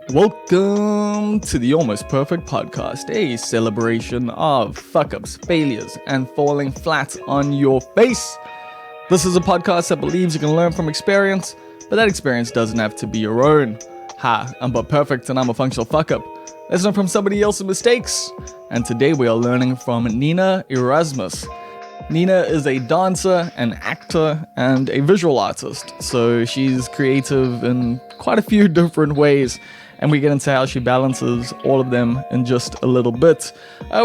Welcome to the Almost Perfect Podcast, a celebration of fuck-ups, failures, and falling flat on your face. This is a podcast that believes you can learn from experience, but that experience doesn't have to be your own. Hi, I'm Bob Perfect and I'm a functional fuck-up. Let's learn from somebody else's mistakes. And today we are learning from Nina Erasmus. Nina is a dancer, an actor, and a visual artist, so she's creative in quite a few different ways, and we get into how she balances all of them in just a little bit.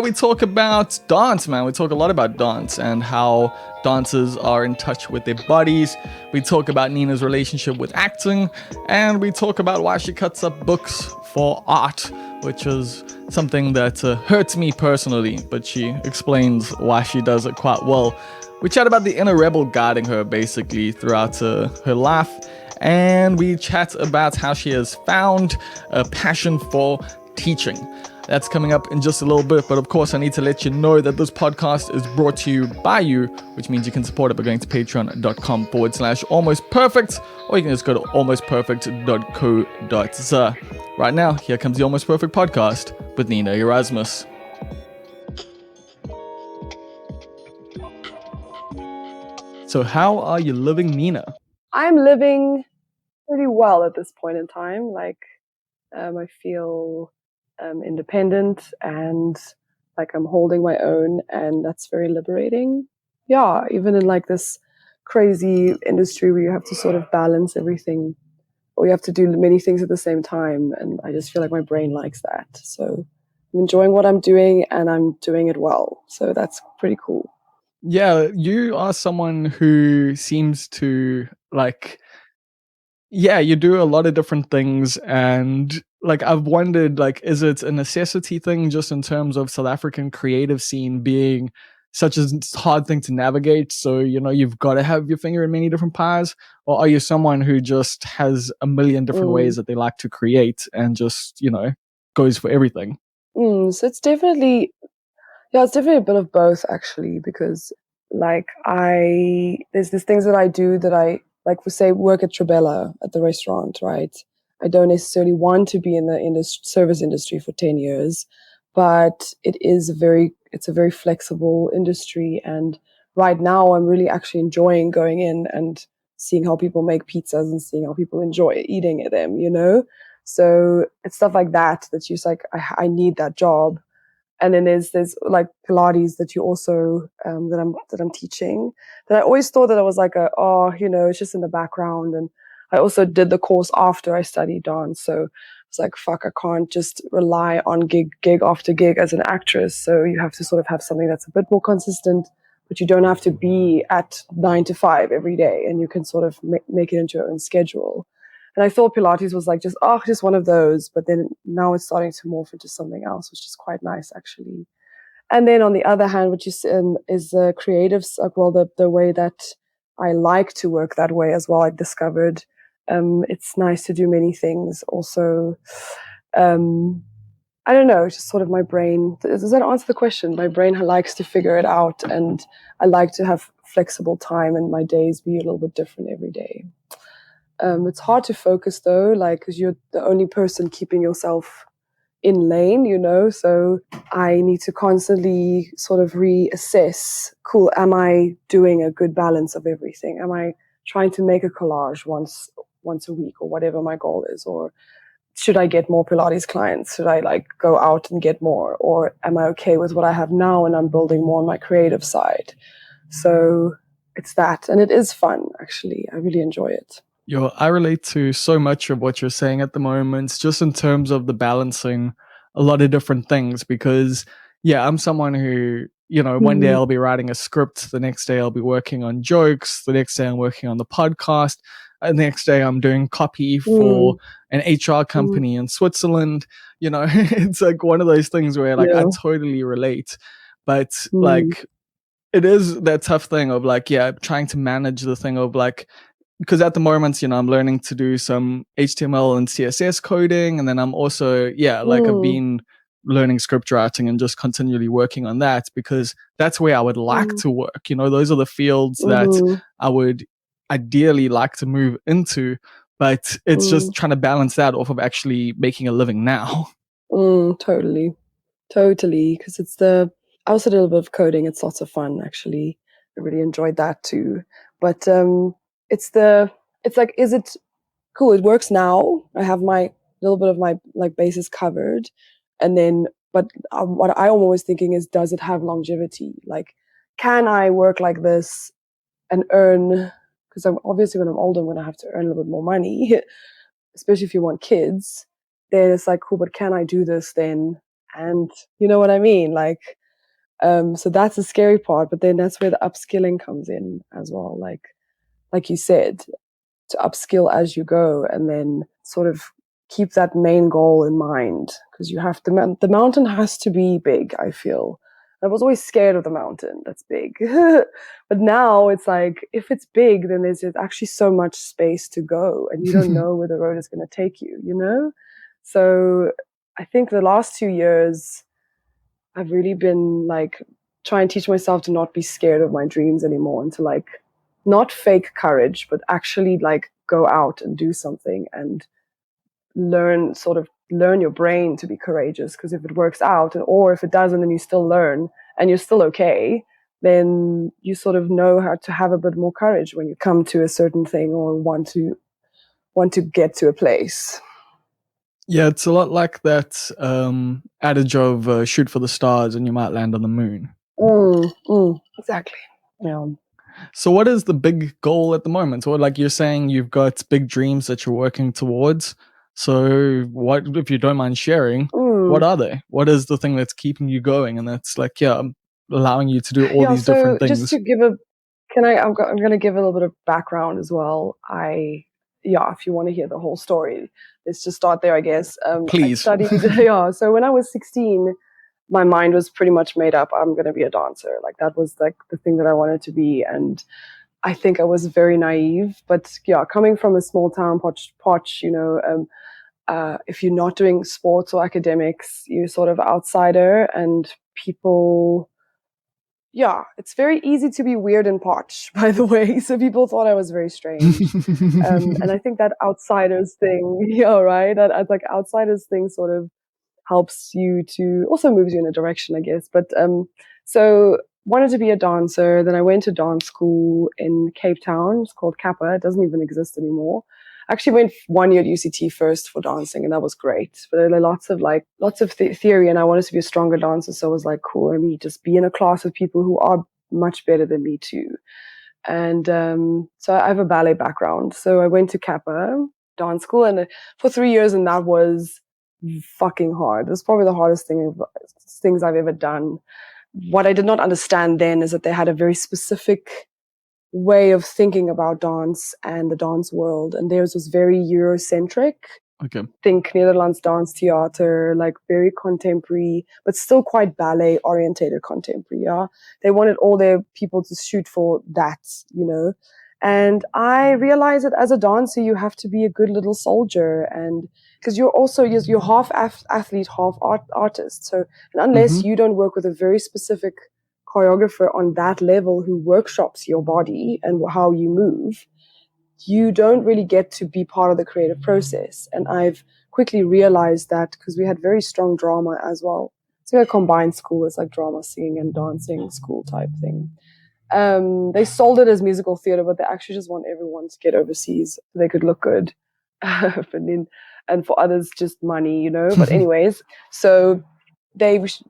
We talk about dance, man. We talk a lot about dance and how dancers are in touch with their bodies. We talk about Nina's relationship with acting, and we talk about why she cuts up books for art, which is something that hurts me personally, but she explains why she does it quite well. We chat about the inner rebel guiding her basically throughout her life, and we chat about how she has found a passion for teaching. That's coming up in just a little bit, but of course I need to let you know that this podcast is brought to you by you, which means you can support it by going to patreon.com/almostperfect, or you can just go to almostperfect.co.za. Right now, here comes the Almost Perfect Podcast with Nina Erasmus. So how are you living, Nina? I'm living pretty well at this point in time. I feel independent and like I'm holding my own, and that's very liberating. Yeah, even in like this crazy industry where you have to sort of balance everything, or you have to do many things at the same time, and I just feel like my brain likes that. So I'm enjoying what I'm doing, and I'm doing it well. So that's pretty cool. Yeah, you are someone who seems to you do a lot of different things, and I've wondered, is it a necessity thing just in terms of South African creative scene being such a hard thing to navigate, so you've got to have your finger in many different pies, or are you someone who just has a million different ways that they like to create and just goes for everything? So it's definitely a bit of both actually, because there's these things that I do that I like, for say, work at Trabella at the restaurant, right? I don't necessarily want to be in the service industry for 10 years, but it's a very flexible industry. And right now I'm really actually enjoying going in and seeing how people make pizzas and seeing how people enjoy eating them, So it's stuff like that that's just like, I need that job. And then there's like Pilates that you also that I'm teaching, that I always thought that I was like it's just in the background. And I also did the course after I studied dance, so it's like, fuck, I can't just rely on gig after gig as an actress. So you have to sort of have something that's a bit more consistent, but you don't have to be at 9 to 5 every day, and you can sort of make it into your own schedule. And I thought Pilates was like just one of those, but then now it's starting to morph into something else, which is quite nice actually. And then on the other hand, which is the creatives, the way that I like to work that way as well. I discovered it's nice to do many things. Also, I don't know, just sort of my brain. Does that answer the question? My brain likes to figure it out, and I like to have flexible time, and my days be a little bit different every day. It's hard to focus though, because you're the only person keeping yourself in lane, so I need to constantly sort of reassess, cool, am I doing a good balance of everything? Am I trying to make a collage once a week, or whatever my goal is? Or should I get more Pilates clients? Should I go out and get more? Or am I okay with what I have now and I'm building more on my creative side? So it's that, and it is fun actually. I really enjoy it. I relate to so much of what you're saying at the moment, just in terms of the balancing a lot of different things, because I'm someone who, one day I'll be writing a script, the next day I'll be working on jokes, the next day I'm working on the podcast, and the next day I'm doing copy for an HR company in Switzerland. It's like one of those things where I totally relate, but it is that tough thing of trying to manage the thing of because at the moment, I'm learning to do some HTML and CSS coding. And then I'm also, I've been learning script writing and just continually working on that, because that's where I would like to work. Those are the fields that I would ideally like to move into. but it's just trying to balance that off of actually making a living now. Totally. Because I also did a little bit of coding. It's lots of fun, actually. I really enjoyed that too. But it's like, is it cool? It works now. I have my little bit of my like bases covered, and then, but what I'm always thinking is, does it have longevity? Like, can I work like this and earn? Because I'm obviously, when I'm older, I'm going to have to earn a little bit more money, especially if you want kids. Then it's like, cool, but can I do this then? And you know what I mean? Like, so that's the scary part. But then that's where the upskilling comes in as well. Like you said, to upskill as you go, and then sort of keep that main goal in mind, because you have to. The mountain has to be big. I feel. I was always scared of the mountain that's big, but now it's like, if it's big, then there's actually so much space to go, and you don't know where the road is going to take you. You know, so I think the last 2 years, I've really been like trying to teach myself to not be scared of my dreams anymore, and to like not fake courage, but actually like go out and do something and learn your brain to be courageous. Because if it works out, or if it doesn't, and you still learn and you're still okay, then you sort of know how to have a bit more courage when you come to a certain thing or want to get to a place. Yeah, it's a lot like that adage of shoot for the stars and you might land on the moon. Exactly. Yeah. So what is the big goal at the moment? Or like you're saying, you've got big dreams that you're working towards. So what, if you don't mind sharing, what are they? What is the thing that's keeping you going? And that's like, allowing you to do all these different things. Just to give I'm going to give a little bit of background as well. If you want to hear the whole story, let's just start there, I guess. Please. I studied, so when I was 16, my mind was pretty much made up. I'm going to be a dancer. Like, that was like the thing that I wanted to be. And I think I was very naive, but coming from a small town, Poch, if you're not doing sports or academics, you're sort of outsider, and people, it's very easy to be weird in Poch, by the way. So people thought I was very strange. And I think that outsiders thing, right? That like outsiders thing sort of helps you to, also moves you in a direction, I guess. But so wanted to be a dancer. Then I went to dance school in Cape Town. It's called Kappa. It doesn't even exist anymore. I actually went 1 year at UCT first for dancing, and that was great. But there were lots of theory, and I wanted to be a stronger dancer. So I was like, cool, let me just be in a class with people who are much better than me too. And so I have a ballet background. So I went to Kappa dance school, and for 3 years, and that was fucking hard. It was probably the hardest things I've ever done. What I did not understand then is that they had a very specific way of thinking about dance and the dance world, and theirs was very Eurocentric. Okay. Think Netherlands dance theater, like very contemporary, but still quite ballet orientated contemporary. Yeah, they wanted all their people to shoot for that, And I realized that as a dancer, you have to be a good little soldier, and because you're half athlete, half artist. So, and unless you don't work with a very specific choreographer on that level who workshops your body and how you move, you don't really get to be part of the creative process. And I've quickly realized that, because we had very strong drama as well. So a combined school. It's like drama, singing, and dancing school type thing. They sold it as musical theater, but they actually just want everyone to get overseas so they could look good. And for others, just money, But anyways, so they was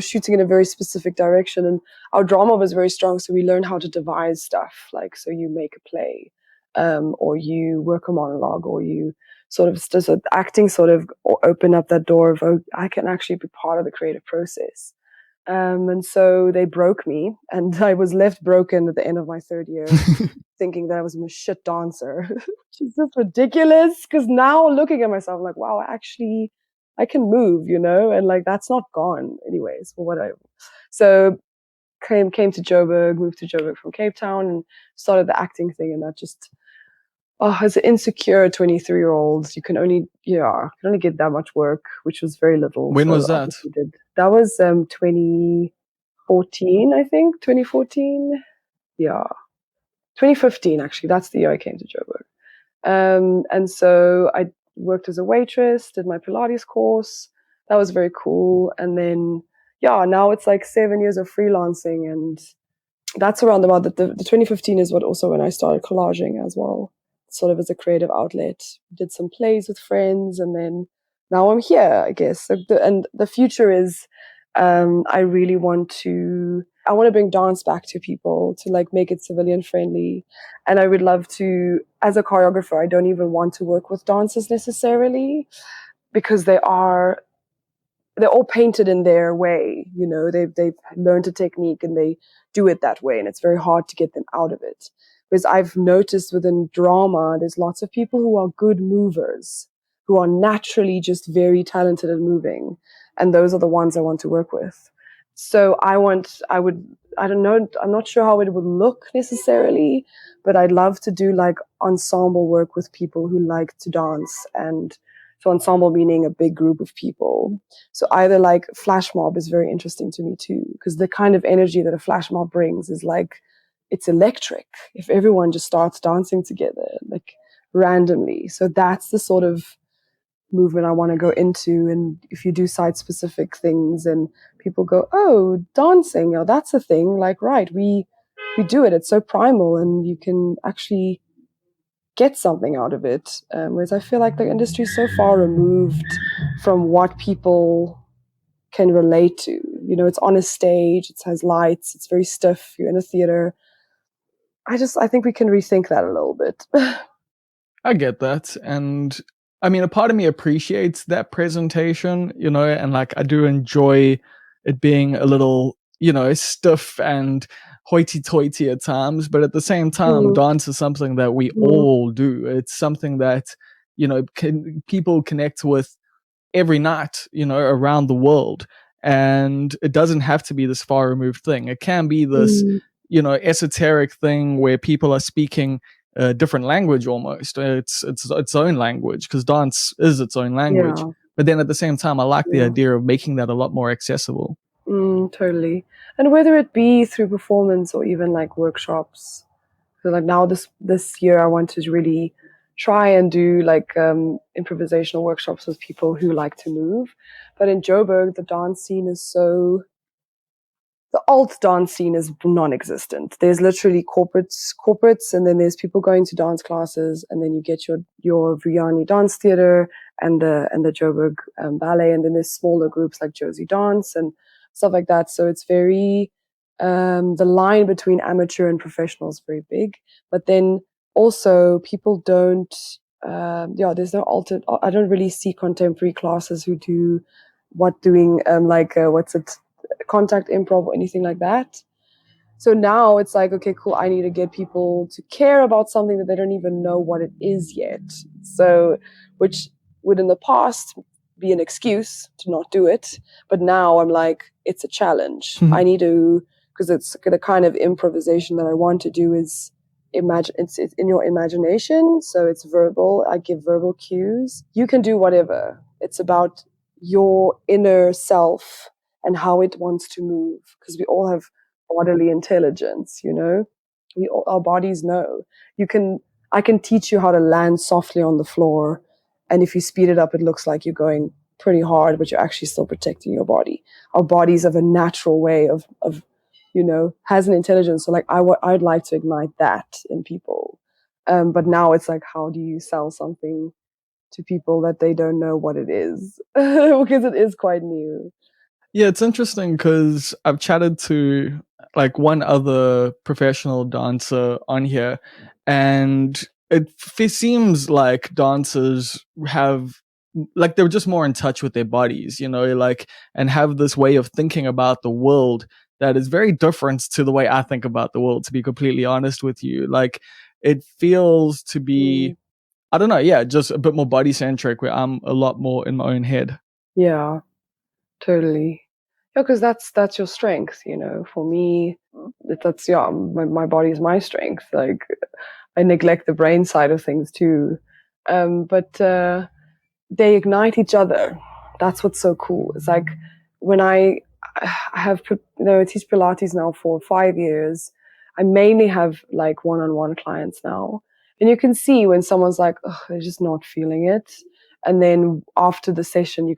shooting in a very specific direction, and our drama was very strong. So we learned how to devise stuff. Like, so you make a play, or you work a monologue, or you sort of acting sort of open up that door of, oh, I can actually be part of the creative process. And so they broke me, and I was left broken at the end of my third year, thinking that I was a shit dancer, which is just ridiculous. Because now looking at myself, I'm like, wow, I can move, and like that's not gone, anyways. Or whatever. So came to Joburg, moved to Joburg from Cape Town, and started the acting thing, and that just. As an insecure 23-year-old, you can only get that much work, which was very little. When was that? That was 2014, I think. 2014, yeah, 2015 actually. That's the year I came to Joburg. And so I worked as a waitress, did my Pilates course. That was very cool. And then, yeah, now it's like 7 years of freelancing. And that's around about the 2015 is what also when I started collaging as well, sort of as a creative outlet. Did some plays with friends, and then now I'm here, I guess. So and the future is, I really I want to bring dance back to people, to like make it civilian friendly. And I would love to, as a choreographer, I don't even want to work with dancers necessarily, because they're all painted in their way. They've learned a technique and they do it that way, and it's very hard to get them out of it. Whereas I've noticed within drama, there's lots of people who are good movers, who are naturally just very talented at moving, and those are the ones I want to work with. So I don't know, I'm not sure how it would look necessarily, but I'd love to do like ensemble work with people who like to dance. And so ensemble meaning a big group of people. So either like flash mob is very interesting to me too, because the kind of energy that a flash mob brings is like, it's electric if everyone just starts dancing together, like randomly. So that's the sort of movement I want to go into. And if you do site specific things and people go, oh, dancing, oh, that's a thing. Like, right, we do it. It's so primal, and you can actually get something out of it. Whereas I feel like the industry is so far removed from what people can relate to. It's on a stage, it has lights, it's very stiff, you're in a theater. I think we can rethink that a little bit. I get that. And I mean, a part of me appreciates that presentation, and like I do enjoy it being a little, stiff and hoity toity at times. But at the same time, dance is something that we all do. It's something that, people connect with every night, around the world. And it doesn't have to be this far removed thing. It can be this, esoteric thing where people are speaking a different language almost. It's its own language, because dance is its own language. Yeah. But then at the same time, I like the idea of making that a lot more accessible. Totally. And whether it be through performance or even like workshops. So like now this year I want to really try and do like improvisational workshops with people who like to move. But in Joburg, the dance scene is the alt dance scene is non-existent. There's literally corporates, and then there's people going to dance classes, and then you get your Vianney Dance Theatre and the Joburg Ballet, and then there's smaller groups like Josie Dance and stuff like that. So it's very the line between amateur and professional is very big. But then also people don't. There's no altered. I don't really see contemporary classes who do what's it, contact improv or anything like that. So now it's like, okay, cool, I need to get people to care about something that they don't even know what it is yet. So, which would in the past be an excuse to not do it. But now I'm like, it's a challenge. I need to, because it's the kind of improvisation that I want to do is it's in your imagination. So it's verbal. I give verbal cues. You can do whatever. It's about your inner self and how it wants to move, because we all have bodily intelligence. Our bodies know. I can teach you how to land softly on the floor, and if you speed it up, it looks like you're going pretty hard, but you're actually still protecting your body. Our bodies have a natural way of has an intelligence. So like I'd like to ignite that in people. But now it's like, how do you sell something to people that they don't know what it is? Because it is quite new. Yeah, it's interesting because I've chatted to like one other professional dancer on here, and it seems like dancers have like they're just more in touch with their bodies, like, and have this way of thinking about the world that is very different to the way I think about the world, to be completely honest with you. Like, it feels to be, I don't know, yeah, just a bit more body centric, where I'm a lot more in my own head. Yeah, totally. Yeah, because that's your strength. For me, that's my body is my strength. Like, I neglect the brain side of things too, but they ignite each other. That's what's so cool. It's like when I teach Pilates now for 5 years. I mainly have like one-on-one clients now, And you can see when someone's like, oh, they're just not feeling it. And then after the session,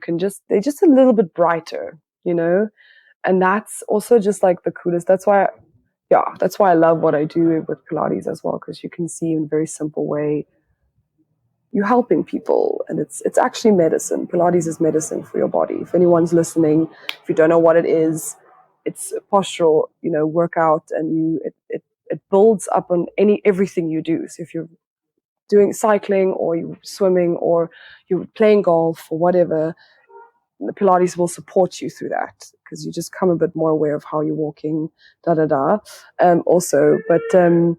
they're just a little bit brighter, you know? And that's also just like the coolest. That's why I love what I do with Pilates as well, because you can see in a very simple way you're helping people, and it's actually medicine. Pilates is medicine for your body. If anyone's listening, if you don't know what it is, it's a postural, workout, and it builds up on everything you do. So if you're doing cycling or you're swimming or you're playing golf or whatever, the Pilates will support you through that, because you just come a bit more aware of how you're walking, also. But so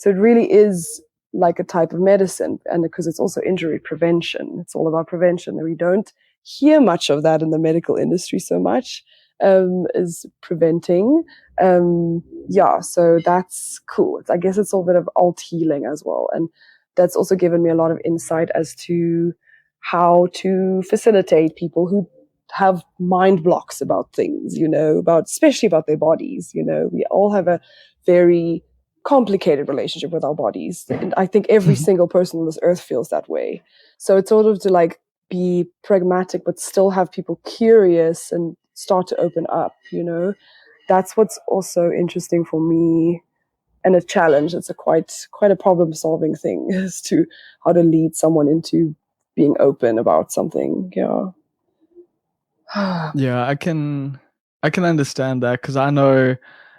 it really is like a type of medicine, and because it's also injury prevention, it's all about prevention. And we don't hear much of that in the medical industry so much, is preventing. So that's cool. I guess it's all a bit of alt healing as well, and that's also given me a lot of insight as to how to facilitate people who have mind blocks about things, especially about their bodies. We all have a very complicated relationship with our bodies. And I think every single person on this earth feels that way. So it's sort of to like be pragmatic, but still have people curious and start to open up, That's what's also interesting for me, and a challenge. It's quite a problem solving thing as to how to lead someone into being open about something. Yeah. Yeah, I can understand that, because I know,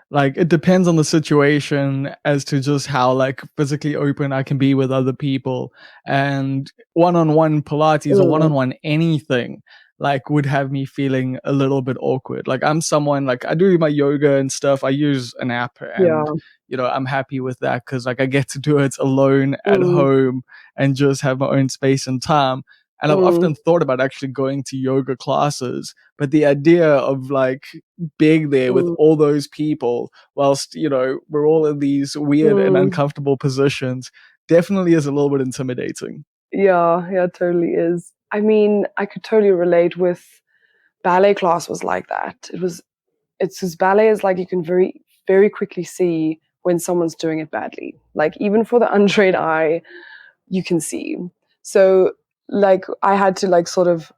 like, it depends on the situation as to just how like physically open I can be with other people, and one-on-one Pilates or one-on-one anything like would have me feeling a little bit awkward. Like, I'm someone, like, I do my yoga and stuff. I use an app, and I'm happy with that, because like I get to do it alone at home and just have my own space and time. And I've often thought about actually going to yoga classes, but the idea of like being there with all those people whilst, we're all in these weird and uncomfortable positions definitely is a little bit intimidating. Yeah, it totally is. I mean, I could totally relate with ballet class was like that. It's just ballet is like you can very, very quickly see when someone's doing it badly. Like even for the untrained eye, you can see. So like I had to like sort of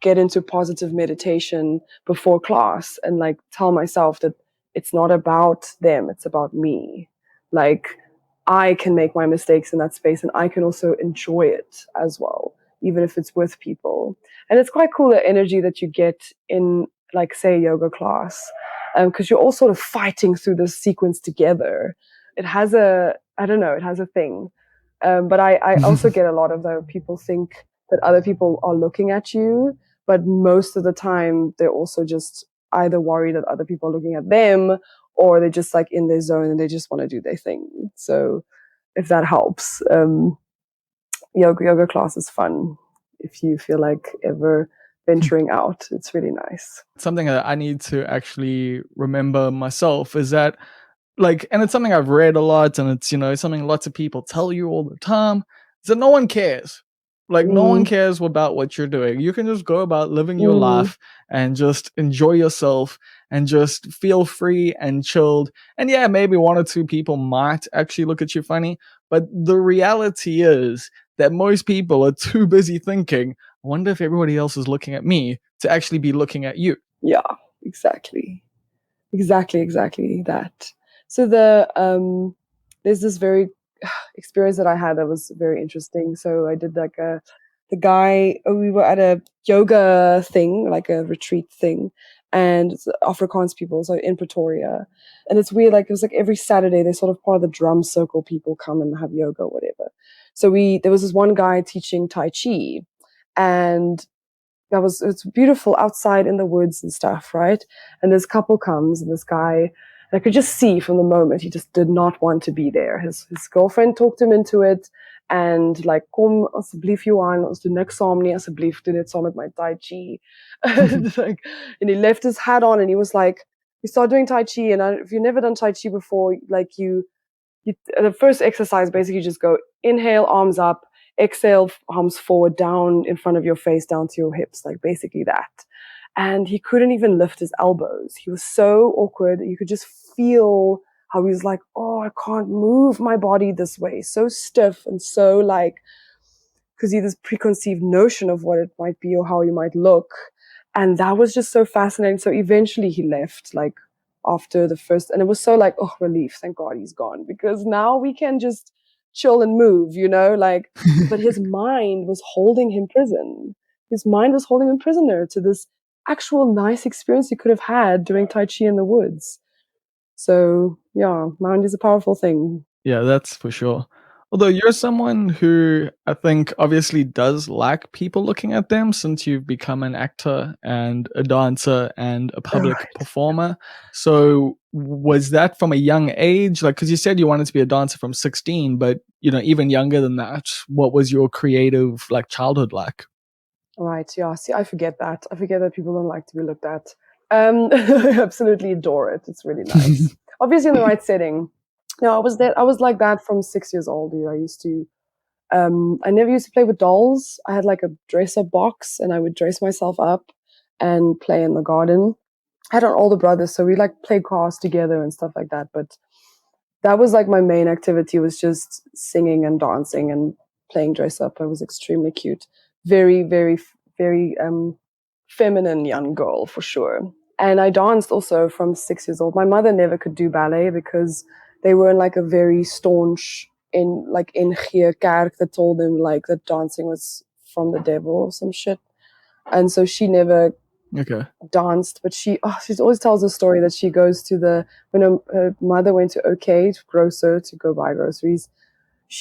get into positive meditation before class and like tell myself that it's not about them, it's about me. Like I can make my mistakes in that space and I can also enjoy it as well, even if it's with people. And it's quite cool, the energy that you get in, like, say, a yoga class, because you're all sort of fighting through this sequence together. It has I don't know, it has a thing. But I also get a lot of the people think that other people are looking at you, but most of the time they're also just either worried that other people are looking at them, or they're just like in their zone and they just want to do their thing. So if that helps, yoga class is fun. If you feel like ever venturing out, it's really nice. Something that I need to actually remember myself is that, like, and it's something I've read a lot, and it's, something lots of people tell you all the time, is that no one cares. Like, no one cares about what you're doing. You can just go about living your life and just enjoy yourself and just feel free and chilled. And yeah, maybe one or two people might actually look at you funny, but the reality is that most people are too busy thinking, I wonder if everybody else is looking at me, to actually be looking at you. Yeah, exactly that. So there's this very experience that I had that was very interesting. So I did like we were at a yoga thing, like a retreat thing, and it's Afrikaans people, so in Pretoria. And it's weird, like it was like every Saturday they're sort of part of the drum circle, people come and have yoga or whatever. So there was this one guy teaching Tai Chi, and it's beautiful outside in the woods and stuff, right? And this couple comes, and this guy, and I could just see from the moment he just did not want to be there. His girlfriend talked him into it, and like, kom asseblief Johan, ons doen niks saam nie, asseblief doen dit saam met my Tai Chi. And he left his hat on and he was like, we started doing Tai Chi, and if you've never done Tai Chi before, like the first exercise, basically you just go inhale, arms up, exhale, arms forward, down in front of your face, down to your hips, like basically that. And he couldn't even lift his elbows. He was so awkward. You could just feel how he's like, oh, I can't move my body this way, so stiff and so like, because he had this preconceived notion of what it might be or how he might look. And that was just so fascinating. So eventually he left, like after the first, and it was so like, oh, relief, thank God he's gone, because now we can just chill and move, you know, like, but his mind was holding him prison. His mind was holding him prisoner to this actual nice experience he could have had doing Tai Chi in the woods. So yeah, mind is a powerful thing. Yeah, that's for sure. Although you're someone who I think obviously does like people looking at them, since you've become an actor and a dancer and a public Right. performer. So was that from a young age? Like, because you said you wanted to be a dancer from 16, but even younger than that, what was your creative like childhood like? Right. Yeah. See, I forget that. I forget that people don't like to be looked at. I absolutely adore it. It's really nice. Obviously, in the right setting. No, I was like that from 6 years old. I used to. I never used to play with dolls. I had like a dress-up box, and I would dress myself up and play in the garden. I had an older brother, so we like played cars together and stuff like that. But that was like my main activity, was just singing and dancing and playing dress up. I was extremely cute, very, very, very feminine young girl for sure. And I danced also from 6 years old. My mother never could do ballet because they were in like a very staunch in kerk that told them like that dancing was from the devil or some shit. And so she never Okay. danced, but she always tells a story that she goes to when her mother went to OK to grocer to go buy groceries.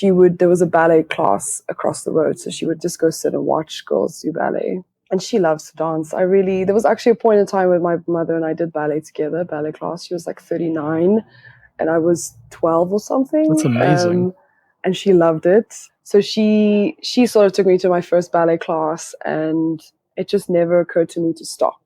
There was a ballet class across the road, so she would just go sit and watch girls do ballet. And she loves to dance. There was actually a point in time when my mother and I did ballet together, ballet class. She was like 39 and I was 12 or something. That's amazing. And she loved it. So she sort of took me to my first ballet class, and it just never occurred to me to stop.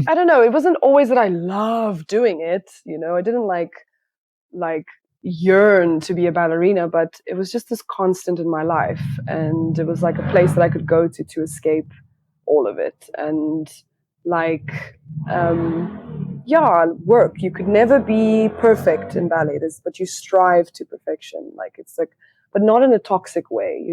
I don't know. It wasn't always that I loved doing it. I didn't like yearn to be a ballerina, but it was just this constant in my life, and it was like a place that I could go to escape all of it. And like, work. You could never be perfect in ballet, but you strive to perfection. Like it's like, but not in a toxic way.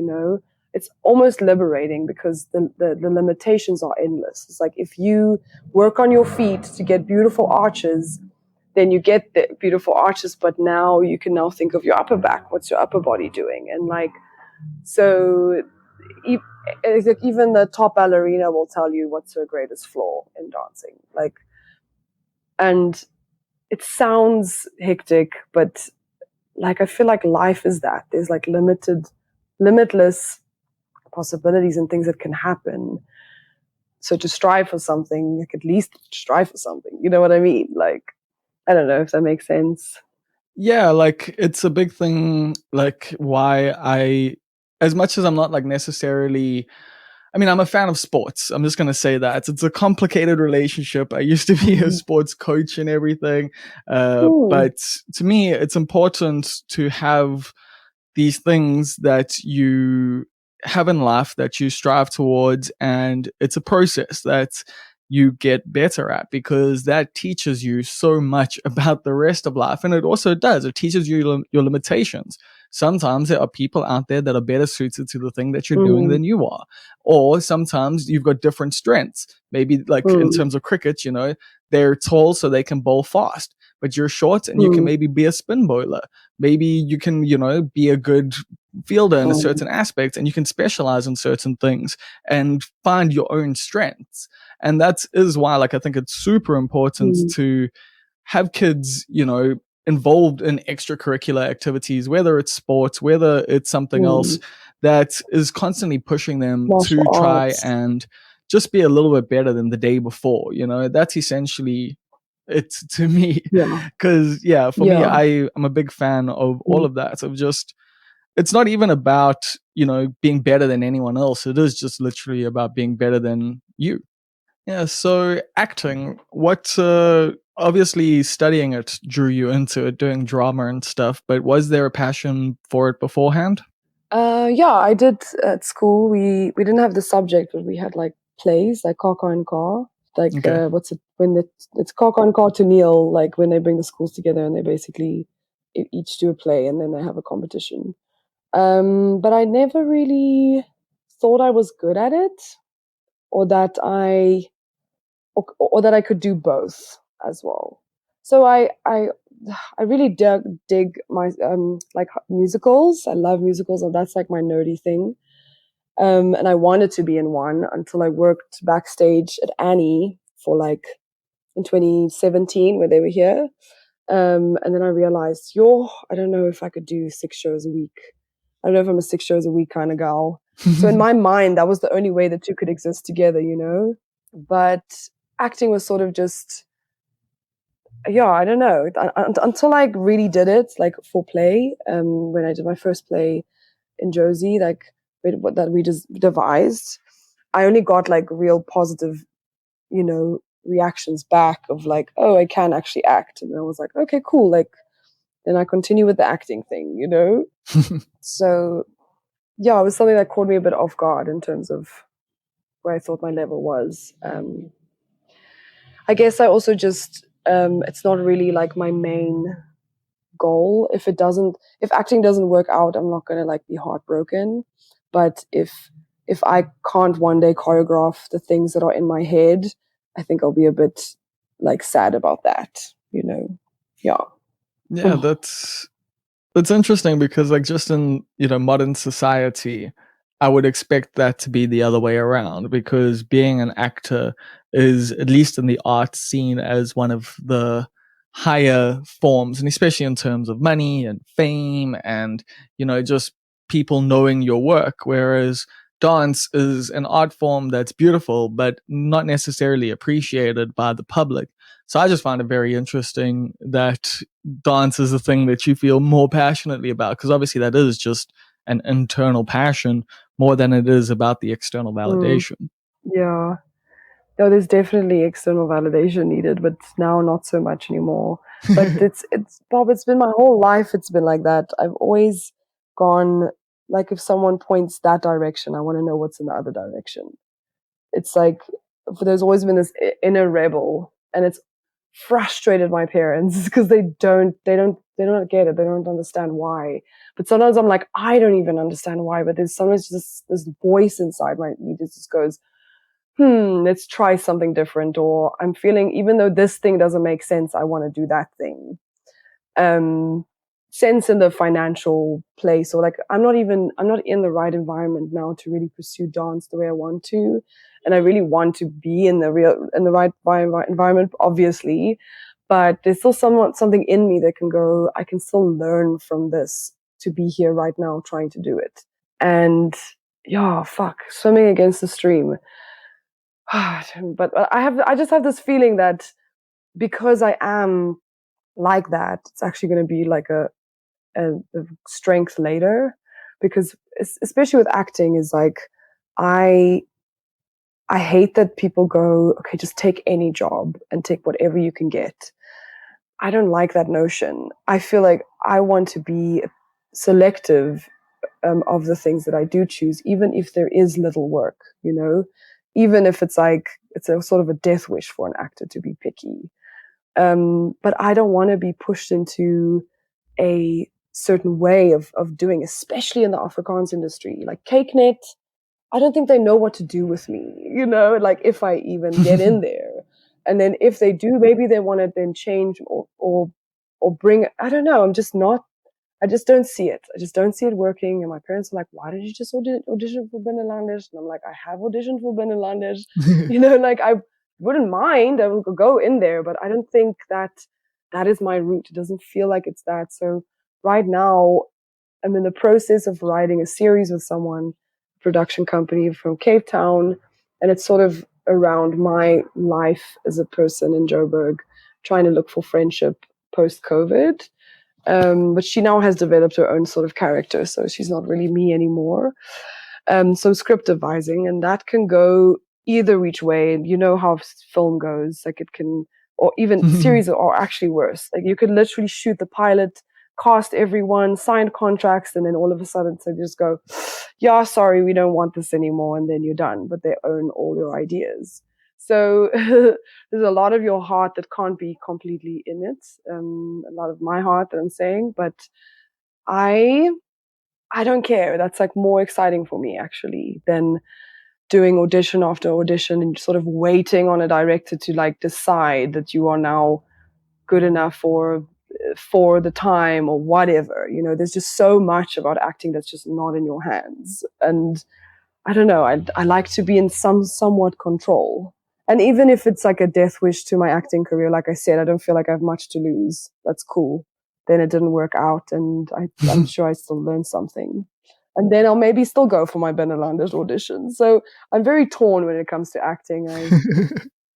It's almost liberating because the limitations are endless. It's like if you work on your feet to get beautiful arches, then you get the beautiful arches, but now you can now think of your upper back. What's your upper body doing? And like, so it's like even the top ballerina will tell you what's her greatest flaw in dancing. Like, and it sounds hectic, but like, I feel like life is that. There's like limitless possibilities and things that can happen. So to strive for something, like at least strive for something. You know what I mean? Like, I don't know if that makes sense. Yeah, like it's a big thing, like why as much as I'm not like necessarily, I mean, I'm a fan of sports. I'm just going to say that. It's a complicated relationship. I used to be a sports coach and everything. But to me, it's important to have these things that you have in life that you strive towards, and it's a process that you get better at, because that teaches you so much about the rest of life. And it also does, it teaches you your limitations. Sometimes there are people out there that are better suited to the thing that you're doing than you are, or sometimes you've got different strengths. Maybe like in terms of cricket, they're tall so they can bowl fast, but you're short and you can maybe be a spin bowler. Maybe you can, be a good fielder in a certain aspect, and you can specialize in certain things and find your own strengths. And that is why, like, I think it's super important to have kids, involved in extracurricular activities, whether it's sports, whether it's something else that is constantly pushing them Martial to try arts. and just be a little bit better than the day before. That's essentially it to me. Yeah. Because for me, I'm a big fan of all of that, of just, it's not even about, being better than anyone else. It is just literally about being better than you. Yeah. So acting, what, obviously studying it drew you into it, doing drama and stuff, but was there a passion for it beforehand? Yeah, I did at school. We didn't have the subject, but we had like plays, like Kaka and Ka. Like Okay. what's it when it's cock on cock to kneel, like when they bring the schools together and they basically each do a play and then they have a competition. But I never really thought I was good at it, or that or that I could do both as well. So I really dig my like musicals. I love musicals, and that's like my nerdy thing. And I wanted to be in one until I worked backstage at Annie for like in 2017 where they were here. And then I realized, I don't know if I could do 6 shows a week. I don't know if I'm a 6 shows a week kind of gal. So in my mind, that was the only way the two could exist together, you know? But acting was sort of just, yeah, I don't know. Until I really did it, like for play, when I did my first play in Josie, like that we just devised, I only got like real positive, reactions back of like, oh, I can actually act. And I was like, okay, cool. Like, then I continue with the acting thing, you know? So, yeah, it was something that caught me a bit off guard in terms of where I thought my level was. I guess I also just, it's not really like my main goal. If acting doesn't work out, I'm not going to like be heartbroken. But if I can't one day choreograph the things that are in my head, I think I'll be a bit like sad about that, you know? Yeah. Yeah, that's interesting because like just in, modern society, I would expect that to be the other way around because being an actor is, at least in the art scene, as one of the higher forms, and especially in terms of money and fame and, just people knowing your work. Whereas dance is an art form that's beautiful, but not necessarily appreciated by the public. So I just find it very interesting that dance is the thing that you feel more passionately about, because obviously that is just an internal passion more than it is about the external Mm, validation. yeah. No, there's definitely external validation needed, but now not so much anymore. But it's Bob, it's been my whole life it's been like that. I've always gone, like, if someone points that direction, I want to know what's in the other direction. It's like there's always been this inner rebel, and it's frustrated my parents because they don't get it. They don't understand why. But sometimes I'm like, I don't even understand why, but there's sometimes just this voice inside me that just goes, let's try something different. Or I'm feeling, even though this thing doesn't make sense, I want to do that thing. Um, Sense in the financial place, or like I'm not in the right environment now to really pursue dance the way I want to. And I really want to be in the right environment, obviously. But there's still something in me that can go, I can still learn from this to be here right now trying to do it. And yeah, fuck, swimming against the stream. But I just have this feeling that because I am like that, it's actually going to be like a strength later. Because especially with acting, is like I I hate that people go, okay, just take any job and take whatever you can get. I don't like that notion. I feel like I want to be selective of the things that I do choose, even if there is little work, even if it's like, it's a sort of a death wish for an actor to be picky. But I don't want to be pushed into a certain way of doing, especially in the Afrikaans industry. Like CakeNet, I don't think they know what to do with me, like if I even get in there. And then if they do, maybe they want to then change or bring, I don't know. I just don't see it. I just don't see it working. And my parents are like, why did you just audition for Binnenlanders? And I'm like, I have auditioned for Binnenlanders. Like I wouldn't mind. I will go in there, but I don't think that is my route. It doesn't feel like it's that. So right now, I'm in the process of writing a series with someone, production company from Cape Town. And it's sort of around my life as a person in Joburg, trying to look for friendship post-COVID. But she now has developed her own sort of character, so she's not really me anymore. So script devising, and that can go either which way. You know how film goes, like it can, or even series are actually worse. Like you could literally shoot the pilot, cast everyone, sign contracts, and then all of a sudden they just go, yeah, sorry, we don't want this anymore, and then you're done. But they own all your ideas. So there's a lot of your heart that can't be completely in it. A lot of my heart that I'm saying, but I I don't care. That's like more exciting for me actually than doing audition after audition and sort of waiting on a director to like decide that you are now good enough for the time or whatever. You know, there's just so much about acting that's just not in your hands. And I don't know, I like to be in somewhat control. And even if it's like a death wish to my acting career, like I said, I don't feel like I have much to lose. That's cool. Then it didn't work out, and I'm sure I still learned something. And then I'll maybe still go for my Benelandes audition. So I'm very torn when it comes to acting.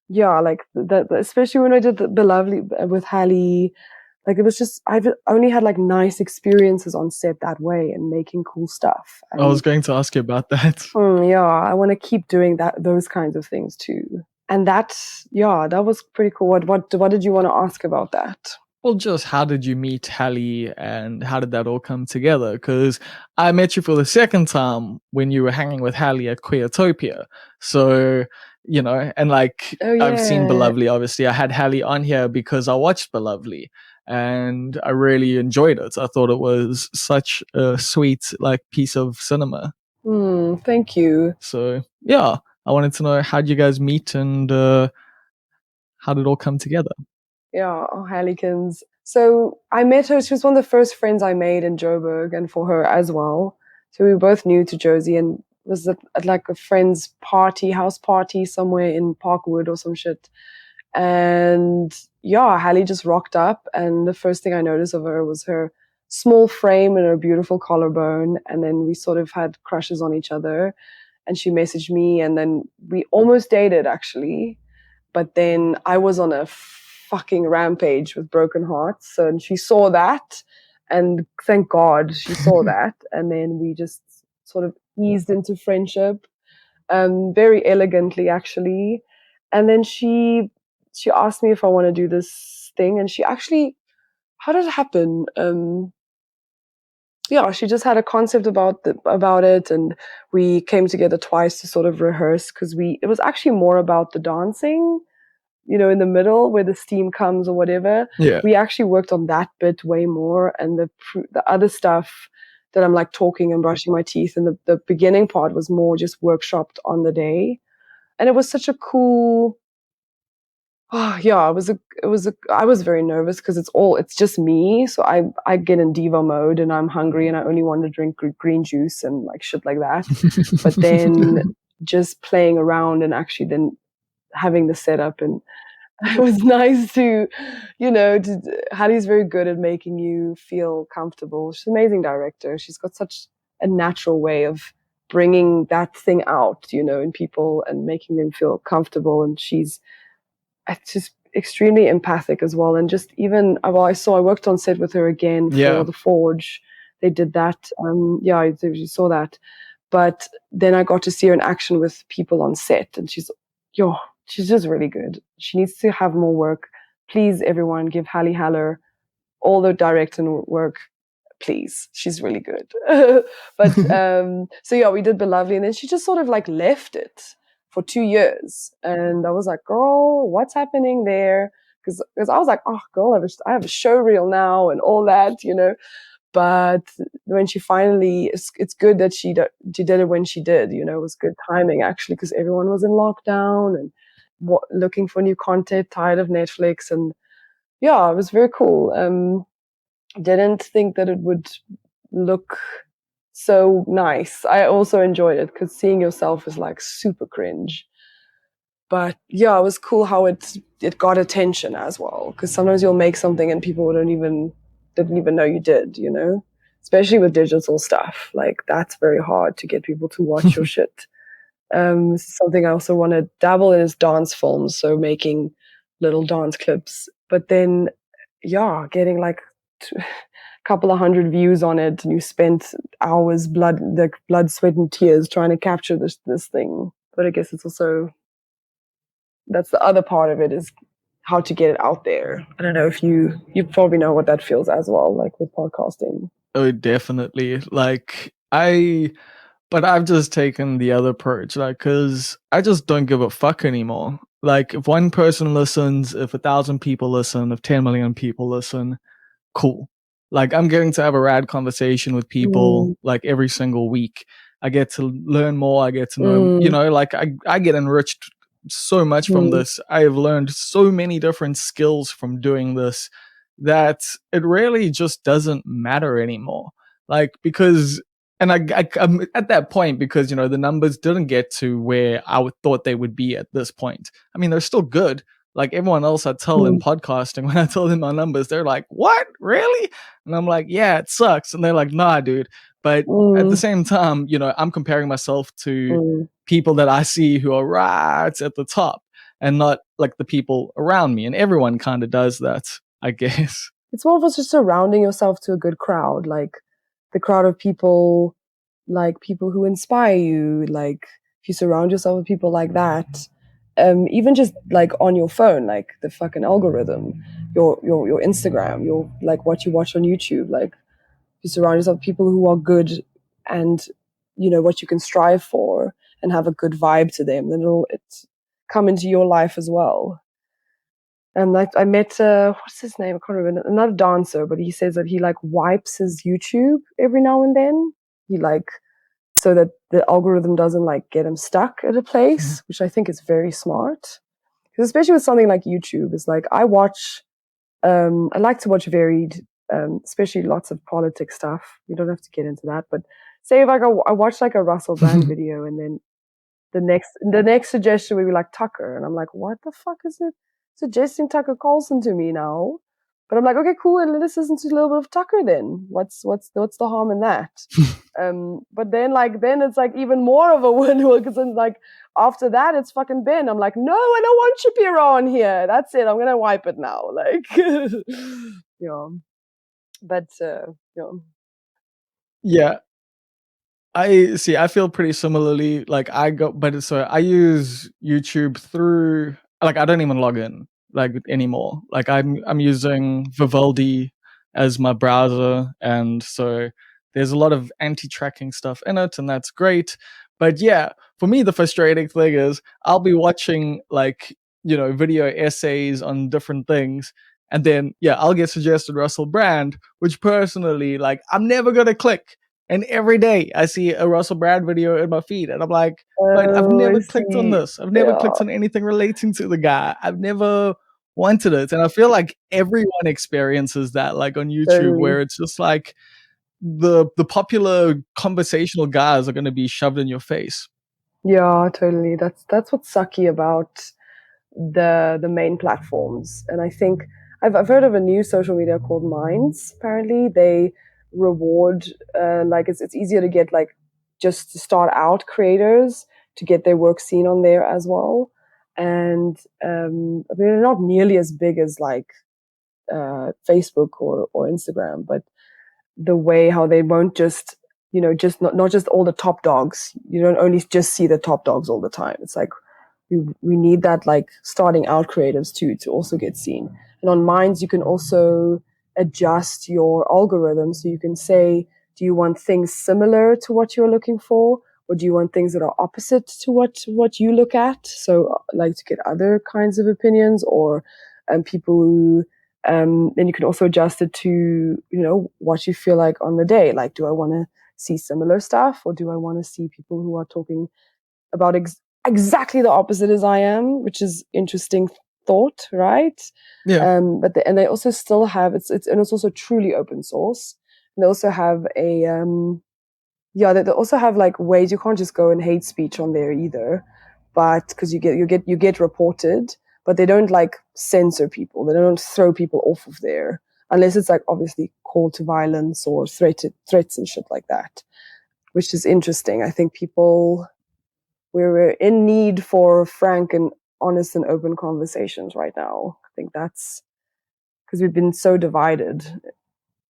Yeah, like that, especially when I did the Lovely with Hallie. Like it was just I've only had like nice experiences on set that way and making cool stuff. I was And going to ask you about that. yeah, I want to keep doing those kinds of things too. And that was pretty cool. What did you want to ask about that? Well, just how did you meet Hallie and how did that all come together? Because I met you for the second time when you were hanging with Hallie at Queertopia. So, you know, and like Oh I've seen yeah. Belovely, obviously. I had Hallie on here because I watched Belovely and I really enjoyed it. I thought it was such a sweet, like, piece of cinema. Thank you. So, yeah, I wanted to know how did you guys meet and how did it all come together? Yeah, oh, Hallikins. So I met her. She was one of the first friends I made in Joburg, and for her as well. So we were both new to Josie, and was at like a friend's party, house party somewhere in Parkwood or some shit. And yeah, Hallie just rocked up, and the first thing I noticed of her was her small frame and her beautiful collarbone. And then we sort of had crushes on each other. And she messaged me, and then we almost dated actually. But then I was on a fucking rampage with broken hearts, and she saw that, and thank God she saw that. And then we just sort of eased into friendship, very elegantly actually. And then she asked me if I want to do this thing, and she actually, how did it happen? Yeah, she just had a concept about it, and we came together twice to sort of rehearse because it was actually more about the dancing, you know, in the middle where the steam comes or whatever. Yeah. We actually worked on that bit way more, and the other stuff that I'm like talking and brushing my teeth, and the beginning part was more just workshopped on the day, and it was such a cool. Oh, yeah, I was very nervous because it's just me. So I get in diva mode and I'm hungry and I only want to drink green juice and like shit like that. But then just playing around and actually then having the setup, and it was nice to, you know, Hallie's very good at making you feel comfortable. She's an amazing director. She's got such a natural way of bringing that thing out, you know, in people and making them feel comfortable. And she's just extremely empathic as well. And just even, well, I worked on set with her again for The Forge. They did that. Yeah, you saw that. But then I got to see her in action with people on set, and she's just really good. She needs to have more work. Please, everyone, give Hallie Haller all the directing work, please. She's really good. But so yeah, we did Belovely, and then she just sort of like left it for 2 years, and I was like, girl, what's happening there? Because I was like, oh, girl, I have a show reel now and all that, you know. But when she finally, it's good that she did it when she did. You know, it was good timing actually because everyone was in lockdown and looking for new content, tired of Netflix, and yeah, it was very cool. Didn't think that it would look so nice. I also enjoyed it because seeing yourself is like super cringe. But yeah, it was cool how it got attention as well. Because sometimes you'll make something and people didn't even know you did, you know? Especially with digital stuff. Like that's very hard to get people to watch your shit. Something I also want to dabble in is dance films, so making little dance clips. But then, yeah, getting like a couple of hundred views on it, and you spent hours, blood, sweat, and tears trying to capture this thing. But I guess it's also that's the other part of it is how to get it out there. I don't know if you probably know what that feels as well, like with podcasting. Oh, definitely. But I've just taken the other approach, like, because I just don't give a fuck anymore. Like if one person listens, if 1,000 people listen, if 10 million people listen, cool. Like I'm getting to have a rad conversation with people like every single week. I get to learn more. I get to know, like I get enriched so much from this. I have learned so many different skills from doing this that it really just doesn't matter anymore. Like because, and I'm at that point because, the numbers didn't get to where I thought they would be at this point. I mean, they're still good. Like everyone else I tell in podcasting, when I tell them my numbers, they're like, what? Really? And I'm like, yeah, it sucks. And they're like, nah, dude. But at the same time, I'm comparing myself to people that I see who are right at the top and not like the people around me. And everyone kind of does that, I guess. It's more of just surrounding yourself to a good crowd, like the crowd of people, like people who inspire you. Like if you surround yourself with people like that, even just like on your phone, like the fucking algorithm, your Instagram, your like what you watch on YouTube, like you surround yourself with people who are good and what you can strive for and have a good vibe to them, then it'll come into your life as well. And like I met what's his name? I can't remember, another dancer, but he says that he like wipes his YouTube every now and then. He like so that the algorithm doesn't like get him stuck at a place, which I think is very smart. Because especially with something like YouTube, it's like I like to watch varied, especially lots of politics stuff. We don't have to get into that, but say like I watch like a Russell Brand video, and then the next suggestion would be like Tucker, and I'm like, what the fuck is it suggesting Tucker Carlson to me now? But I'm like, okay, cool, and let's listen to a little bit of Tucker then. What's the harm in that? But then it's like even more of a win because then like after that it's fucking Ben. I'm like, no, I don't want Shapiro on here. That's it. I'm gonna wipe it now. Like, yeah. But Yeah. I feel pretty similarly. Like I use YouTube through, like I don't even log in like anymore. Like I'm using Vivaldi as my browser, and so there's a lot of anti-tracking stuff in it, and that's great. But yeah, for me the frustrating thing is I'll be watching like, video essays on different things, and then I'll get suggested Russell Brand, which personally, like, I'm never gonna click. And every day I see a Russell Brand video in my feed, and I'm like, but I've never clicked on this. I've never clicked on anything relating to the guy. I've never wanted it. And I feel like everyone experiences that, like on YouTube, where it's just like the popular conversational guys are going to be shoved in your face. Yeah, totally. That's what's sucky about the main platforms. And I think I've heard of a new social media called Minds. Apparently, they reward like it's easier to get like just to start out creators to get their work seen on there as well. And I mean, they're not nearly as big as like Facebook or Instagram, but the way how they won't just just not just all the top dogs. You don't only just see the top dogs all the time. It's like we need that like starting out creatives too to also get seen. And on Minds, you can also adjust your algorithm. So you can say, do you want things similar to what you're looking for? Or do you want things that are opposite to what you look at? So like to get other kinds of opinions or people who, then you can also adjust it to, what you feel like on the day. Like, do I want to see similar stuff or do I want to see people who are talking about exactly the opposite as I am, which is interesting thought, right? Yeah. But they also still have and it's also truly open source. And they also have they also have like ways you can't just go and hate speech on there either, but because you get reported, but they don't like censor people. They don't throw people off of there unless it's like obviously call to violence or threats and shit like that, which is interesting. I think we're in need for frank and honest and open conversations right now. I think that's because we've been so divided.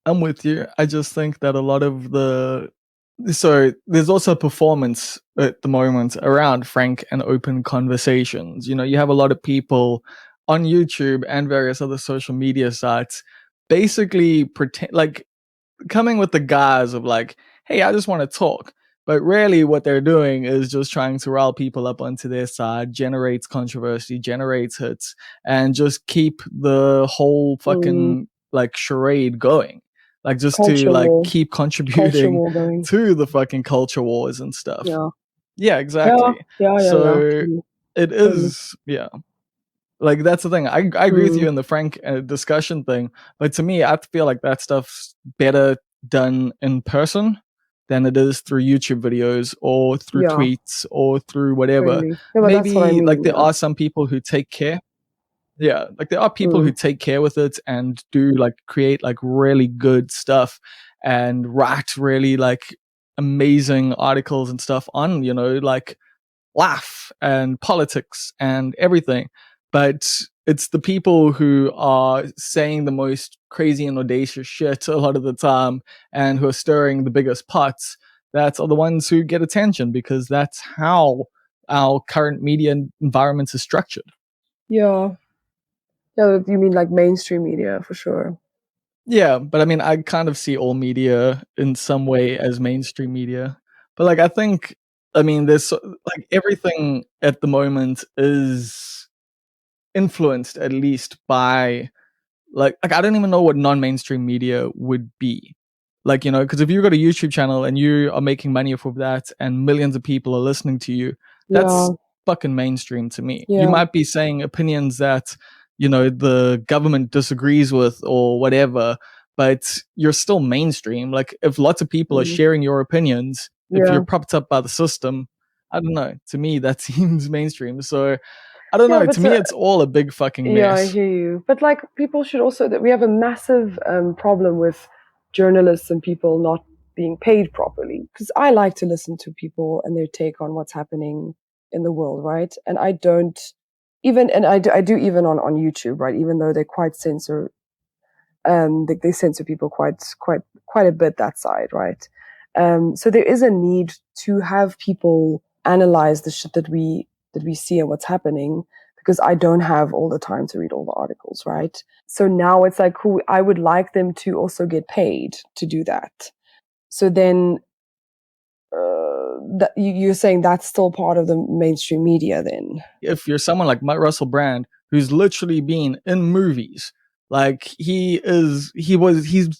I'm with you. I just think that a lot of there's also a performance at the moment around frank and open conversations. You have a lot of people on YouTube and various other social media sites basically pretend like coming with the guise of like, hey, I just want to talk. But really what they're doing is just trying to rile people up onto their side, generates controversy, generates hits, and just keep the whole fucking like charade going. Like just to Culture like war. keep Culture contributing war going. to the fucking culture wars and stuff. Yeah. Yeah, exactly. Yeah. So Totally. it is, yeah. Like that's the thing. I agree with you in the frank discussion thing, but to me, I feel like that stuff's better done in person than it is through YouTube videos or through Yeah. tweets or through whatever. Totally. Yeah, but that's what I Maybe mean. like there are some people who take care. Yeah, like there are people who take care with it and do like create like really good stuff and write really like amazing articles and stuff on, you know, like laugh and politics and everything. But it's the people who are saying the most crazy and audacious shit a lot of the time and who are stirring the biggest pots that are the ones who get attention because that's how our current media environment is structured. Yeah. Yeah, you mean like mainstream media for sure. Yeah, but I mean, I kind of see all media in some way as mainstream media. But like, I think, I mean, there's like everything at the moment is influenced at least by like I don't even know what non-mainstream media would be. Like, you know, because if you've got a YouTube channel and you are making money off of that and millions of people are listening to you, that's Yeah. fucking mainstream to me. You Yeah. might be saying opinions that, you know, the government disagrees with or whatever, but you're still mainstream. Like if lots of people are sharing your opinions, if you're Yeah. propped up by the system, I don't know. To me, that seems mainstream. So I don't Yeah, know. but To me, it's all a big fucking yeah, I mess. hear you. But like people should also that we have a massive problem with journalists and people not being paid properly. Because I like to listen to people and their take on what's happening in the world, right? And I don't even, and I do even on YouTube, right? Even though they quite censor, they censor people quite a bit that side, right? So there is a need to have people analyze the shit that we see and what's happening because I don't have all the time to read all the articles, right? So now it's like, cool, I would like them to also get paid to do that. So then you're saying that's still part of the mainstream media then? If you're someone like Russell Brand, who's literally been in movies, like he's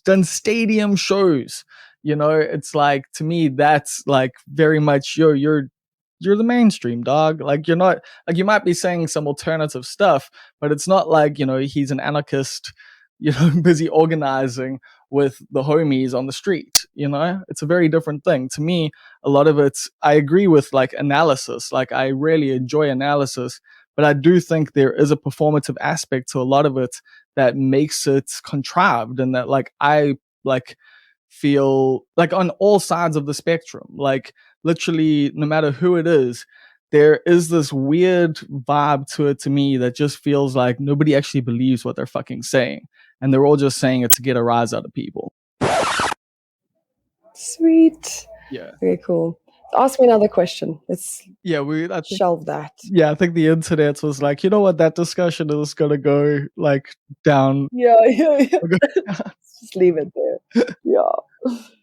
done stadium shows, you know, it's like to me that's like very much you're the mainstream dog. Like you're not like you might be saying some alternative stuff, but it's not like, you know, he's an anarchist, you know, busy organizing with the homies on the street, you know? It's a very different thing. To me, a lot of it's I agree with like analysis. Like I really enjoy analysis, but I do think there is a performative aspect to a lot of it that makes it contrived and that like I like feel like on all sides of the spectrum, like literally no matter who it is, there is this weird vibe to it to me that just feels like nobody actually believes what they're fucking saying. And they're all just saying it to get a rise out of people. Sweet. Yeah. Okay, cool. Ask me another question. Let's I think, shelve that. yeah, I think the internet was like, you know what, that discussion is gonna go like down. Yeah. Just leave it there. Yeah.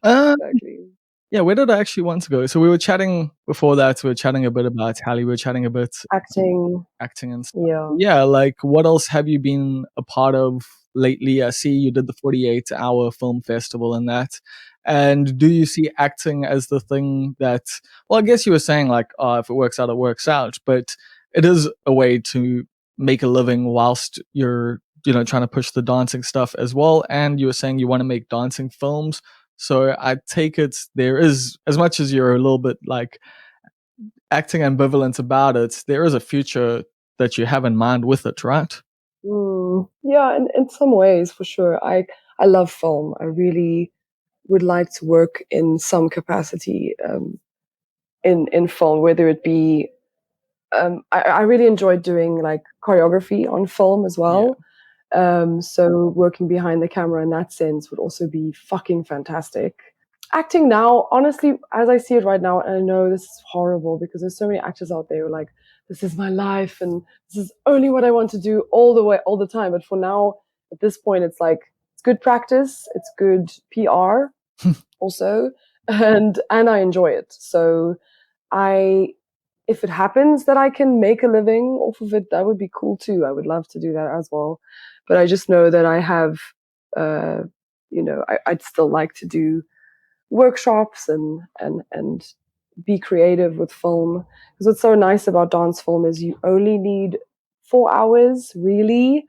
Exactly. Yeah, where did I actually want to go? So we were chatting before that. We were chatting a bit about Tally. We were chatting a bit Acting. acting and stuff. Yeah. Yeah, like what else have you been a part of lately? I see you did the 48-hour film festival and that. And do you see acting as the thing that? Well, I guess you were saying like, oh, if it works out, it works out. But it is a way to make a living whilst you're, you know, trying to push the dancing stuff as well. And you were saying you want to make dancing films. So I take it there is, as much as you're a little bit like acting ambivalent about it, there is a future that you have in mind with it, right? Yeah, in some ways, for sure. I love film. I really would like to work in some capacity in film, whether it be. I really enjoyed doing like choreography on film as well. So working behind the camera in that sense would also be fucking fantastic. Acting now, honestly, as I see it right now, and I know this is horrible because there's so many actors out there who are like, this is my life and this is only what I want to do all the way, all the time. But for now, at this point, it's like, it's good practice, it's good PR also. and I enjoy it. So if it happens that I can make a living off of it, that would be cool too. I would love to do that as well. But I just know that I have, uh, I'd still like to do workshops and be creative with film. Because what's so nice about dance film is you only need 4 hours really,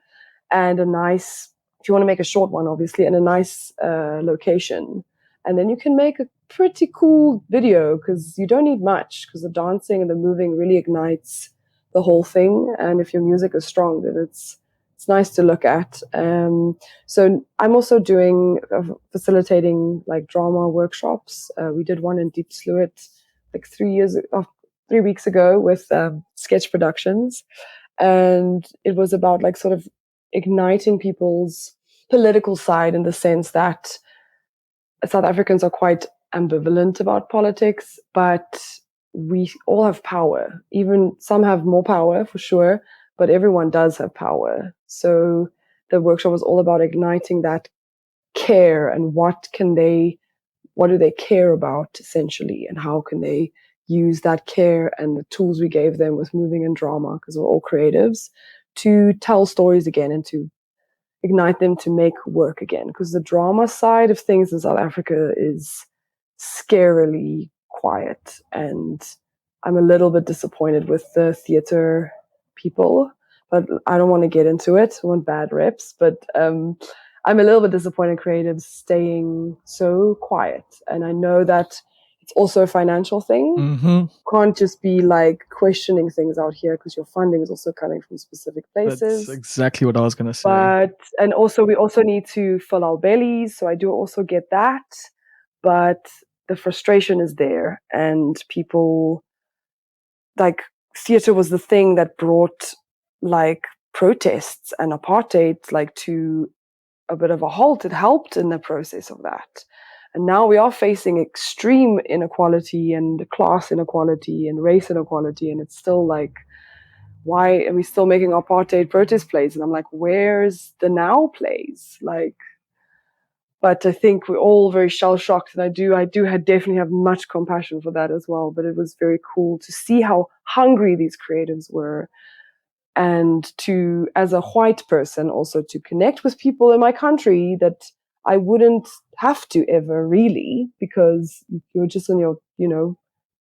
and a nice, if you want to make a short one, obviously, and a nice location. And then you can make a pretty cool video because you don't need much, because the dancing and the moving really ignites the whole thing. And if your music is strong, then it's nice to look at. So I'm also doing facilitating like drama workshops. We did one in Deep Sluit like 3 weeks ago with Sketch Productions, and it was about like sort of igniting people's political side, in the sense that South Africans are quite ambivalent about politics, but we all have power. Even some have more power for sure, but everyone does have power. So the workshop was all about igniting that care and what do they care about essentially, and how can they use that care and the tools we gave them with moving and drama, because we're all creatives, to tell stories again and to ignite them to make work again. Because the drama side of things in South Africa is scarily quiet, and I'm a little bit disappointed with the theater people, but I don't want to get into it. I want bad reps, but I'm a little bit disappointed in creatives staying so quiet. And I know that it's also a financial thing. Mm-hmm. Can't just be like questioning things out here, because your funding is also coming from specific places. That's exactly what I was going to say. But, and also we also need to fill our bellies. So I do also get that. But the frustration is there, and people, like, theater was the thing that brought like protests and apartheid like to a bit of a halt. It helped in the process of that. And now we are facing extreme inequality and class inequality and race inequality, and it's still like, why are we still making apartheid protest plays? And I'm like, where's the now plays? Like, but I think we're all very shell shocked, and I definitely have much compassion for that as well. But it was very cool to see how hungry these creatives were, and to, as a white person, also to connect with people in my country that I wouldn't have to ever really, because you're just in your,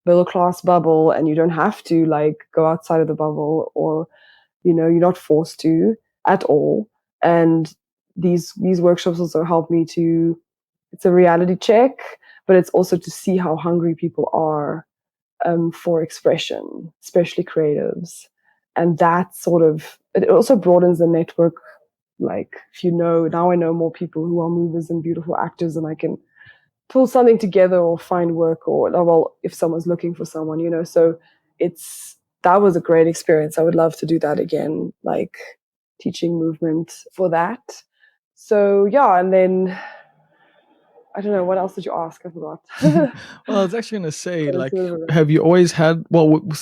middle class bubble, and you don't have to like go outside of the bubble, or you're not forced to at all. And these workshops also help me to, it's a reality check, but it's also to see how hungry people are for expression, especially creatives. And that sort of, it also broadens the network. Like, if now I know more people who are movers and beautiful actors, and I can pull something together or find work, or, well, if someone's looking for someone, so that was a great experience. I would love to do that again, like teaching movement for that. So yeah, and then I don't know, what else did you ask? I forgot. Well, I was actually going to say, But like, it's a bit of a rant. have you always had,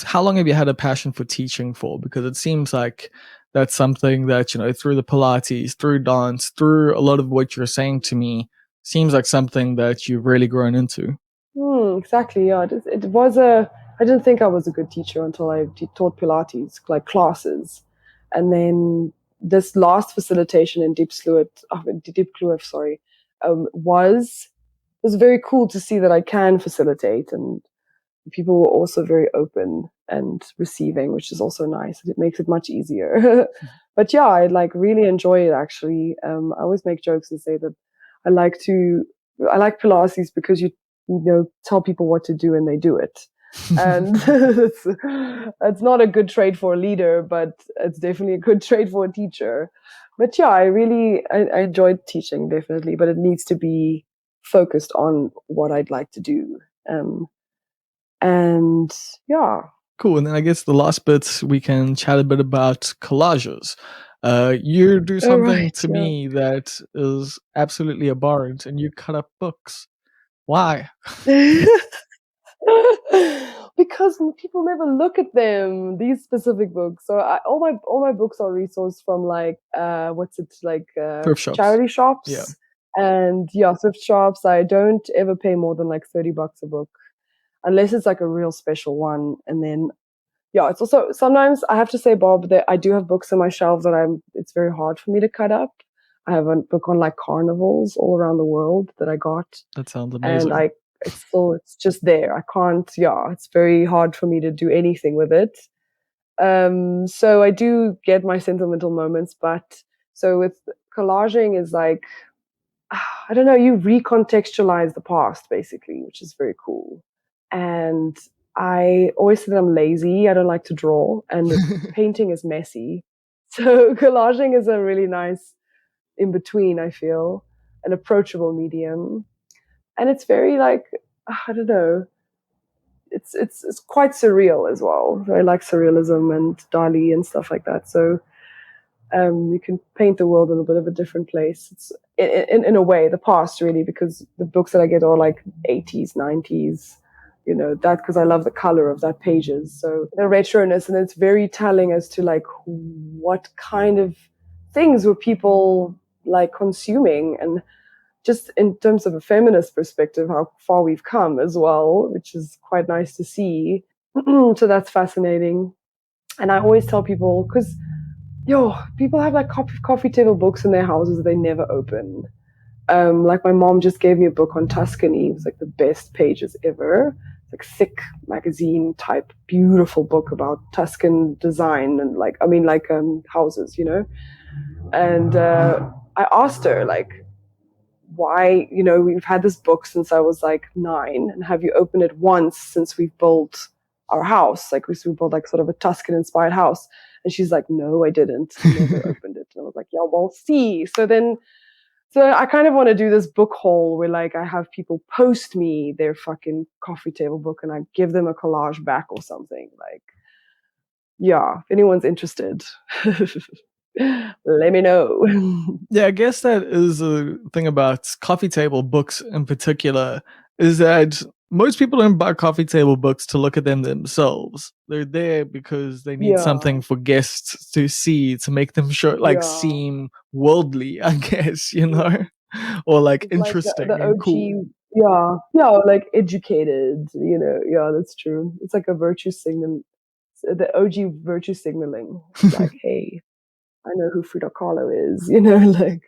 how long have you had a passion for teaching for? Because it seems like that's something that, through the Pilates, through dance, through a lot of what you're saying to me, seems like something that you've really grown into. Exactly. Yeah, I didn't think I was a good teacher until I taught Pilates, like classes, and then this last facilitation in Deep Kloof, sorry, was very cool to see that I can facilitate, and people were also very open and receiving, which is also nice. It makes it much easier. But yeah, I like really enjoy it actually. I always make jokes and say that I like Pilates because you tell people what to do and they do it. And it's not a good trait for a leader, but it's definitely a good trait for a teacher. But yeah, I enjoyed teaching, definitely, but it needs to be focused on what I'd like to do. And yeah. Cool. And then I guess the last bit, we can chat a bit about collages. You do something Right, to yeah. me that is absolutely abhorrent, and you cut up books. Why? Because people never look at them, these specific books. So all my books are resourced from like what's it like Thrift shops. charity shops. Yeah. And yeah, thrift shops, I don't ever pay more than like $30 a book, unless it's like a real special one. And then yeah, it's also sometimes I have to say, Bob, that I do have books on my shelves that it's very hard for me to cut up. I have a book on like carnivals all around the world that I got. That sounds And amazing. it's just there. I can't, yeah, it's very hard for me to do anything with it. So I do get my sentimental moments, but so with collaging is like, I don't know, you recontextualize the past basically, which is very cool. And I always say that I'm lazy. I don't like to draw, and painting is messy. So collaging is a really nice in between, I feel, an approachable medium. And it's very like, I don't know, it's quite surreal as well. I like surrealism and Dali and stuff like that. So you can paint the world in a bit of a different place. It's in a way the past really, because the books that I get are like 80s, 90s, you know, that because I love the color of that pages. So the retroness, and it's very telling as to like what kind of things were people like consuming, and just in terms of a feminist perspective, how far we've come as well, which is quite nice to see. So that's fascinating. And I always tell people, because people have like coffee table books in their houses that they never open. Like my mom just gave me a book on Tuscany. It was like the best pages ever. It's like thick magazine type, beautiful book about Tuscan design and houses, you know. And I asked her like, why, you know, we've had this book since I was like 9, and have you opened it once since we've built our house? Like we built like sort of a Tuscan inspired house. And she's like, no, I didn't. I never opened it. And I was like, yeah, well, see. So I kind of want to do this book haul where like I have people post me their fucking coffee table book and I give them a collage back or something. Like, yeah, if anyone's interested, let me know. Yeah, I guess that is a thing about coffee table books in particular, is that most people don't buy coffee table books to look at them themselves. They're there because they need Yeah, something for guests to see to make them yeah. seem worldly, I guess, you know, or like It's like the interesting and cool. OG, yeah, like educated, you know, yeah, that's true. It's like a virtue signal, the OG virtue signaling. It's like, hey, I know who Frida Kahlo is, you know, like,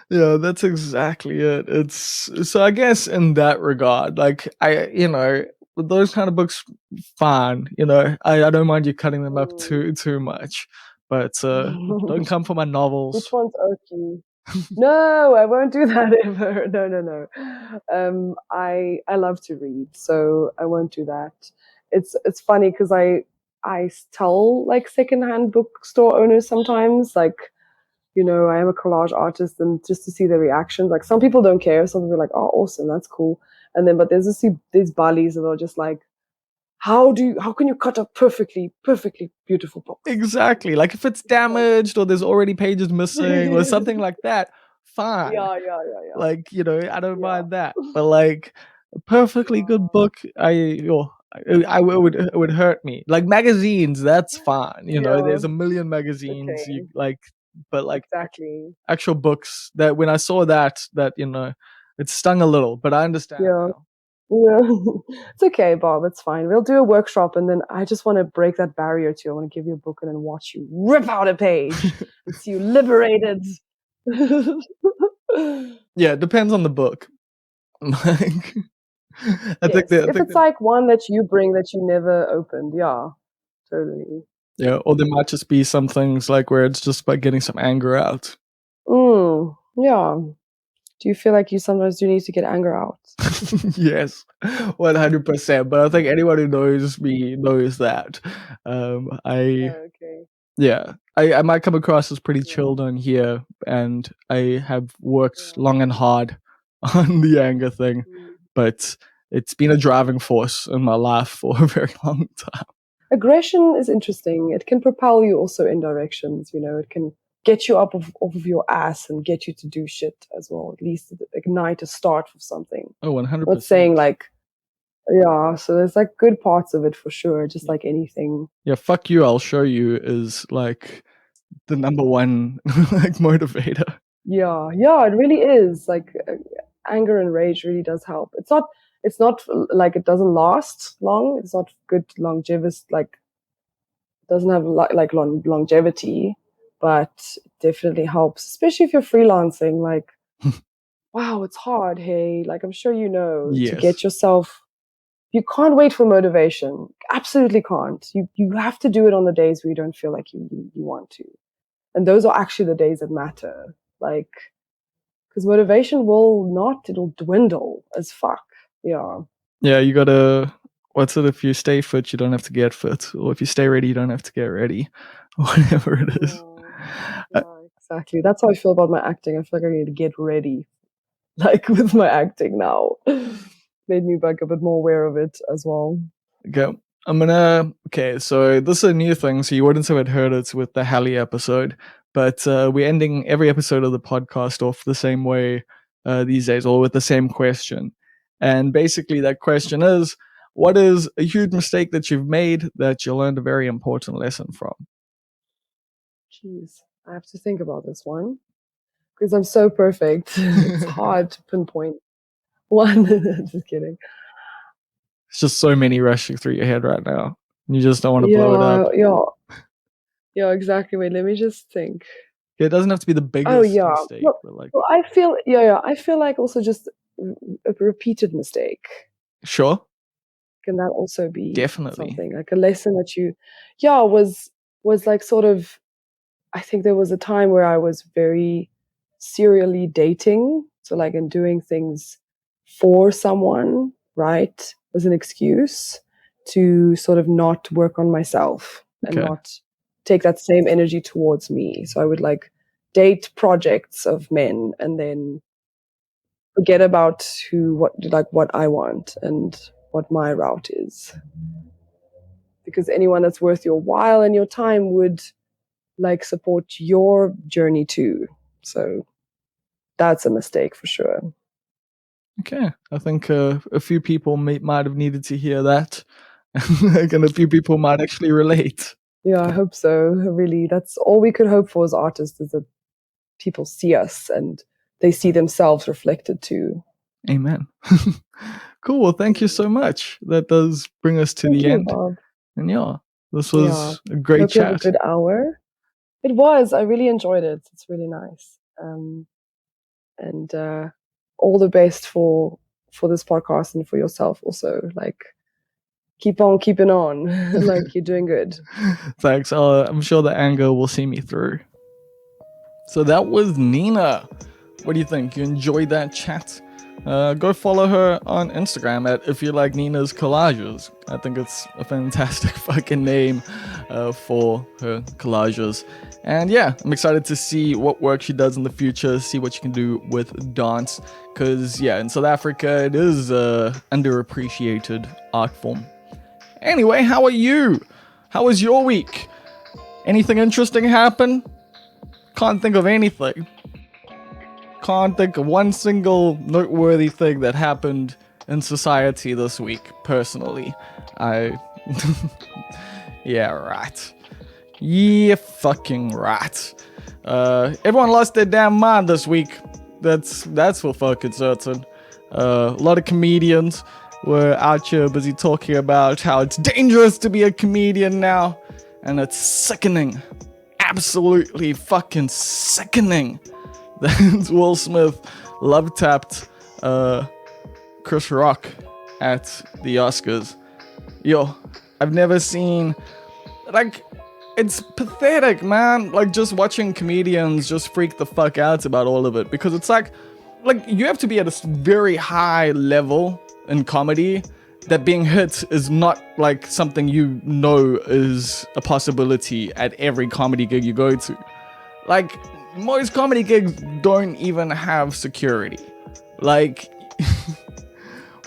Yeah, that's exactly it. It's so I guess in that regard, like with those kind of books, fine. I don't mind you cutting them up mm. too much, but don't come for my Which novels. ones irk you? No, I won't do that ever. No, no, no. I love to read, so I won't do that. It's funny because I tell like secondhand bookstore owners sometimes, like, you know, I am a collage artist, and just to see the reactions. Like some people don't care. Some people are like, oh, awesome, that's cool. And then, but there's these Balis that are just like, how can you cut a perfectly beautiful book? Exactly. Like if it's Like, damaged or there's already pages missing or something like that, fine. yeah, Like, I don't yeah, mind that. But like a perfectly good yeah, book, it would hurt me. Like magazines, that's fine. yeah. There's a million magazines you Okay, like, but like exactly. actual books that when I saw that, it stung a little, but I understand Yeah. now. Yeah. It's okay, Bob. It's fine. We'll do a workshop, and then I just want to break that barrier too. I want to give you a book and then watch you rip out a page and see you liberated. Yeah, it depends on the book. Like Yes. I If think it's that like one that you bring that you never opened, yeah, totally. yeah, or there might just be some things like where it's just by getting some anger out. Yeah. Do you feel like you sometimes do need to get anger out? Yes, 100%. But I think anyone who knows me knows that. I Okay. Yeah, I might come across as pretty Yeah. chilled on here, and I have worked Yeah. long and hard on the anger thing, Mm. but it's been a driving force in my life for a very long time. Aggression is interesting. It can propel you also in directions, you know, it can get you off of your ass and get you to do shit as well. At least ignite a start for something. Oh, I'm not saying 100%. like, yeah, so there's like good parts of it for sure, just like anything. Yeah, fuck you, I'll show you is like the number one like motivator. Yeah, yeah, it really is. Like anger and rage really does help. It's not like it doesn't last long. It's not good longevity. Like doesn't have longevity, but it definitely helps, especially if you're freelancing. Like, wow, it's hard. Hey, like I'm sure you know to get Yes. yourself. You can't wait for motivation. Absolutely can't. You have to do it on the days where you don't feel like you want to, and those are actually the days that matter. Like because motivation will not, it'll dwindle as fuck. Yeah. Yeah, you gotta. What's it? If you stay fit, you don't have to get fit, or if you stay ready, you don't have to get ready, whatever it is. Yeah, exactly. That's how I feel about my acting. I feel like I need to get ready, like with my acting now. Made me like a bit more aware of it as well. Okay. Okay, so this is a new thing, so you wouldn't have heard it with the Hallie episode, but we're ending every episode of the podcast off the same way these days, or with the same question. And basically, that question is, what is a huge mistake that you've made that you learned a very important lesson from? Jeez, I have to think about this one because I'm so perfect. It's hard to pinpoint one. Just kidding. It's just so many rushing through your head right now. You just don't want to blow it Yeah, up. yeah, yeah, exactly. Wait, let me just think. It doesn't have to be the Oh biggest yeah. mistake, Well, but like, well, I feel yeah. I feel like also just a repeated mistake. sure, Can that also be definitely. something like a lesson that you yeah was like sort of I think there was a time where I was very serially dating, so like and doing things for someone, right, as an excuse to sort of not work on myself and Okay. not take that same energy towards me. So I would like date projects of men and then forget about what I want and what my route is. Because anyone that's worth your while and your time would like support your journey too. So that's a mistake for sure. Okay, I think a few people might have needed to hear that, and a few people might actually relate. Yeah, I hope so. Really, that's all we could hope for as artists is that people see us and they see themselves reflected too. Amen. Cool. Well, thank you so much. That does bring us to Thank the you, end. Bob. And yeah, this Yeah. was a great Hope you have a chat. good hour. It was. I really enjoyed it. It's really nice. And all the best for this podcast and for yourself also. Like keep on keeping on. Like you're doing good. Thanks. I'm sure the anger will see me through. So that was Nina. What do you think? You enjoyed that chat? Go follow her on Instagram at If You Like Nina's Collages. I think it's a fantastic fucking name for her collages. And yeah, I'm excited to see what work she does in the future, see what she can do with dance. Because yeah, in South Africa, it is underappreciated art form. Anyway, how are you? How was your week? Anything interesting happen? Can't think of anything. Can't think of one single noteworthy thing that happened in society this week, personally. Yeah, right. Yeah, fucking right. Everyone lost their damn mind this week. That's for fucking certain. A lot of comedians were out here busy talking about how it's dangerous to be a comedian now, and it's sickening. Absolutely fucking sickening that Will Smith love tapped Chris Rock at the Oscars. Yo, I've never seen, like, it's pathetic, man. Like, just watching comedians just freak the fuck out about all of it, because it's like you have to be at a very high level in comedy that being hit is not like something you know is a possibility at every comedy gig you go to. Like, most comedy gigs don't even have security. Like,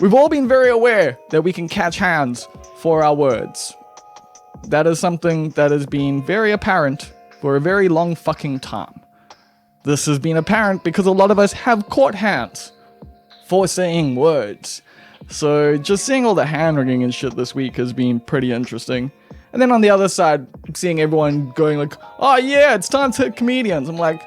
we've all been very aware that we can catch hands for our words. That is something that has been very apparent for a very long fucking time. This has been apparent because a lot of us have caught hands for saying words. So just seeing all the hand wringing and shit this week has been pretty interesting. And then on the other side, seeing everyone going like, oh yeah, it's time to hit comedians. I'm like,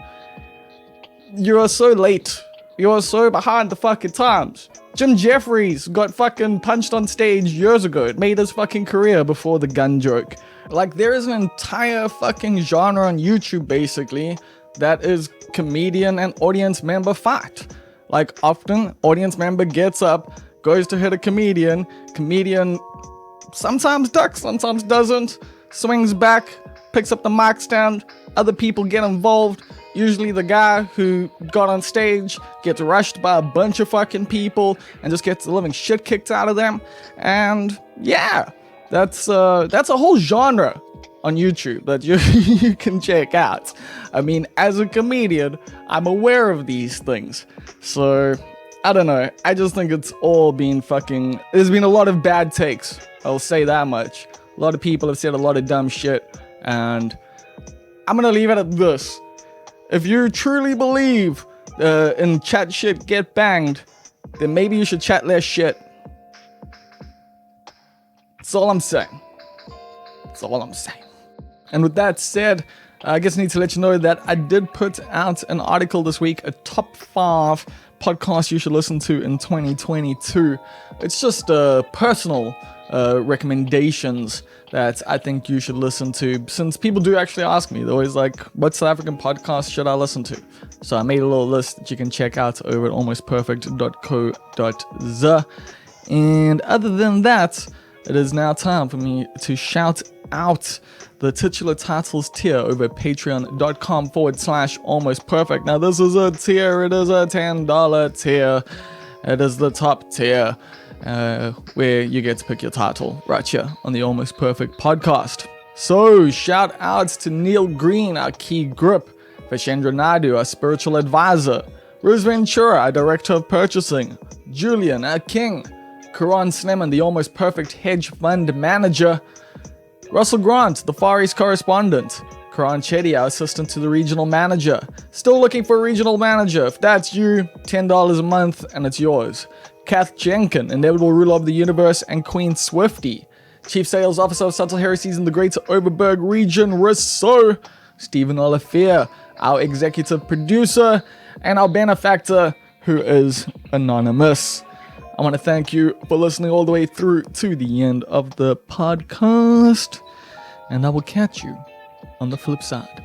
You are so late. You are so behind the fucking times. Jim Jeffries got fucking punched on stage years ago. It made his fucking career before the gun joke. Like, there is an entire fucking genre on YouTube, basically, that is comedian and audience member fight. Like, often, audience member gets up, goes to hit a comedian sometimes ducks, sometimes doesn't, swings back, picks up the mic stand, other people get involved. Usually the guy who got on stage gets rushed by a bunch of fucking people and just gets the living shit kicked out of them. And yeah, that's a whole genre on YouTube that you can check out. I mean, as a comedian, I'm aware of these things. So, I don't know. I just think it's all been fucking... There's been a lot of bad takes. I'll say that much. A lot of people have said a lot of dumb shit. And I'm gonna leave it at this. If you truly believe in chat shit get banged, then maybe you should chat less shit. That's all I'm saying. That's all I'm saying. And with that said, I guess I need to let you know that I did put out an article this week, a top 5 podcasts you should listen to in 2022. It's just personal recommendations that I think you should listen to, since people do actually ask me. They're always like, what South African podcast should I listen to? So I made a little list that you can check out over at almostperfect.co.za. And other than that, it is now time for me to shout out the titular titles tier over at patreon.com/almostperfect. Now this is a tier, it is a $10 tier. It is the top tier, where you get to pick your title right here on the Almost Perfect podcast. So shout outs to Neil Green, our key grip, Vashendra Naidu, our spiritual advisor, Rose Ventura, our director of purchasing, Julian, our king, Karan Sneman, the Almost Perfect hedge fund manager, Russell Grant, the Far East correspondent, Karan Chetty, our assistant to the regional manager. Still looking for a regional manager? If that's you, $10 a month and it's yours. Kath Jenkin, inevitable ruler of the universe, and Queen Swifty. Chief Sales Officer of Subtle Heresies in the Greater Overberg region, Rousseau. Stephen Olivier, our executive producer, and our benefactor, who is anonymous. I want to thank you for listening all the way through to the end of the podcast, and I will catch you on the flip side.